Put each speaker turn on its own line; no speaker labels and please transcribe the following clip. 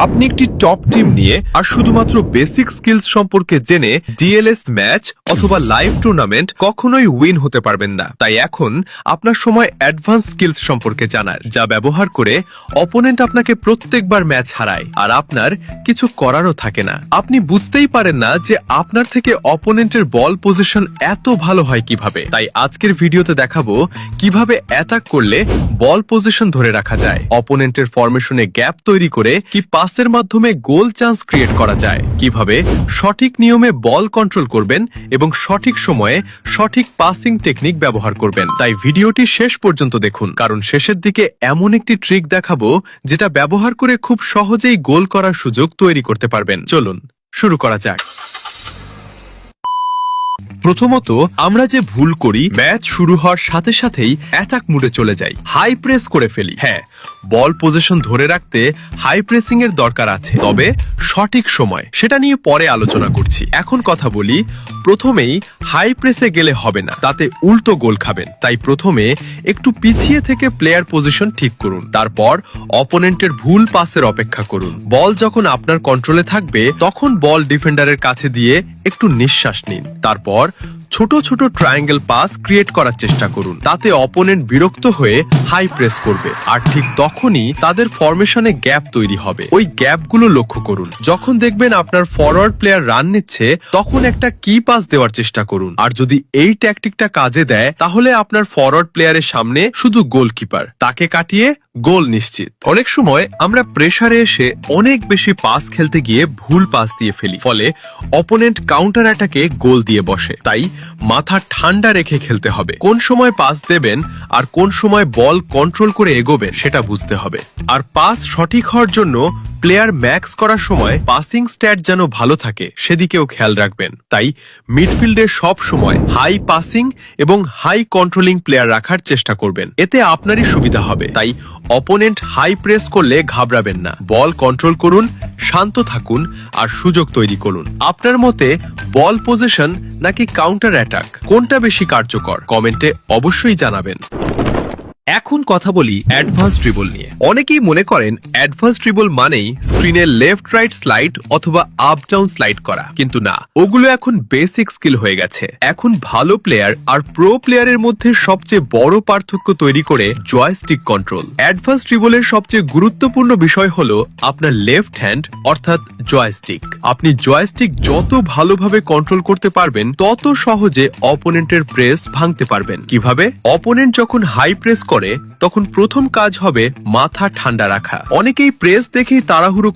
আপনি একটি top team নিয়ে আর শুধুমাত্র বেসিক স্কিলস সম্পর্কে জেনে ডিএলএস ম্যাচ অথবা লাইভ টুর্নামেন্ট কখনোই উইন হতে পারবেন না। তাই এখন আপনার সময় অ্যাডভান্স স্কিলস সম্পর্কে জানার, যা ব্যবহার করে অপোনেন্ট আপনাকে প্রত্যেকবার ম্যাচ হারায় আর আপনার কিছু করারও থাকে না। আপনি বুঝতেই পারেন না যে আপনার থেকে অপোনেন্টের বল পজিশন এত ভালো হয় কিভাবে। তাই আজকের ভিডিওতে দেখাবো কিভাবে অ্যাটাক করলে বল পজিশন ধরে রাখা যায়, অপোনেন্টের ফরমেশনে গ্যাপ তৈরি করে কি পাসের মাধ্যমে গোল চান্স ক্রিয়েট করা যায়, কিভাবে সঠিক নিয়মে বল কন্ট্রোল করবেন এবং সঠিক সময়ে সঠিক পাসিং টেকনিক ব্যবহার করবেন। তাই ভিডিওটি শেষ পর্যন্ত দেখুন, কারণ শেষের দিকে এমন একটি ট্রিক দেখাবো যেটা ব্যবহার করে খুব সহজেই গোল করার সুযোগ তৈরি করতে পারবেন। চলুন শুরু করা যাক। প্রথমত, আমরা যে ভুল করি, ম্যাচ শুরু হওয়ার সাথে সাথেই অ্যাটাক মুডে চলে যাই, হাই প্রেস করে ফেলি। হ্যাঁ, বল পজিশন ধরে রাখতে হাই প্রেসিং এর দরকার আছে, তবে সঠিক সময়, সেটা নিয়ে পরে আলোচনা করছি। এখন কথা বলি, প্রথমেই হাই প্রেসে গেলে হবে না, তাতে উল্টো গোল খাবেন। তাই প্রথমে একটু পিছিয়ে থেকে প্লেয়ার পজিশন ঠিক করুন, তারপর অপোনেন্টের ভুল পাসের অপেক্ষা করুন। বল যখন আপনার কন্ট্রোলে থাকবে তখন বল ডিফেন্ডারের কাছে দিয়ে একটু নিঃশ্বাস নিন, তারপর ছোট ছোট ট্রায়াঙ্গেল পাস ক্রিয়েট করার চেষ্টা করুন। তাতে অপোনেন্ট বিরক্ত হয়ে হাই প্রেস করবে, আর ঠিক তখনই তাদের ফরমেশনে গ্যাপ তৈরি হবে। ওই গ্যাপগুলো লক্ষ্য করুন। যখন দেখবেন আপনার ফরওয়ার্ড প্লেয়ার রান নিচ্ছে, তখন একটা কি পাস দেওয়ার চেষ্টা করুন। আর যদি এই ট্যাকটিকটা কাজে দেয়, তাহলে আপনার ফরওয়ার্ড প্লেয়ারের সামনে শুধু গোলকিপার, তাকে কাটিয়ে গোল নিশ্চিত। অনেক সময় আমরা প্রেসারে এসে অনেক বেশি পাস খেলতে গিয়ে ভুল পাস দিয়ে ফেলি, ফলে অপোনেন্ট কাউন্টার অ্যাটাকে গোল দিয়ে বসে। তাই মাথা ঠান্ডা রেখে খেলতে হবে। কোন সময় পাস দেবেন আর কোন সময় বল কন্ট্রোল করে এগোবেন সেটা বুঝতে হবে। আর পাস সঠিক হওয়ার জন্য প্লেয়ার ম্যাক্স করার সময় পাসিং স্ট্যাট যেন ভালো থাকে সেদিকেও খেয়াল রাখবেন। তাই মিডফিল্ডে সব সময় হাই পাসিং এবং হাই কন্ট্রোলিং প্লেয়ার রাখার চেষ্টা করবেন, এতে আপনারই সুবিধা হবে। তাই অপোনেন্ট হাই প্রেস করলে ঘাবড়াবেন না, বল কন্ট্রোল করুন, শান্ত থাকুন আর সুযোগ তৈরি করুন। আপনার মতে বল পজিশন নাকি কাউন্টার অ্যাটাক, কোনটা বেশি কার্যকর? কমেন্টে অবশ্যই জানাবেন। এখন কথা বলি অ্যাডভান্স ড্রিবল নিয়ে। অনেকেই মনে করেন অ্যাডভান্স ড্রিবল মানেই স্ক্রিনে লেফট রাইট স্লাইড অথবা আপ ডাউন স্লাইড করা, কিন্তু না, ওগুলো এখন বেসিক স্কিল হয়ে গেছে। এখন ভালো প্লেয়ার আর প্রো প্লেয়ারের মধ্যে সবচেয়ে বড় পার্থক্য তৈরি করে জয়স্টিক কন্ট্রোল। অ্যাডভান্স ড্রিবলের সবচেয়ে গুরুত্বপূর্ণ বিষয় হলো আপনার লেফট হ্যান্ড অর্থাৎ জয়স্টিক। আপনি জয়স্টিক যত ভালোভাবে কন্ট্রোল করতে পারবেন, তত সহজে অপোনেন্টের প্রেস ভাঙতে পারবেন। কিভাবে? অপোনেন্ট যখন হাই প্রেস করে তখন প্রথম কাজ হবে মাথা ঠান্ডা রাখা। অনেকেই প্রেস দেখেই তাড়াহুড়ো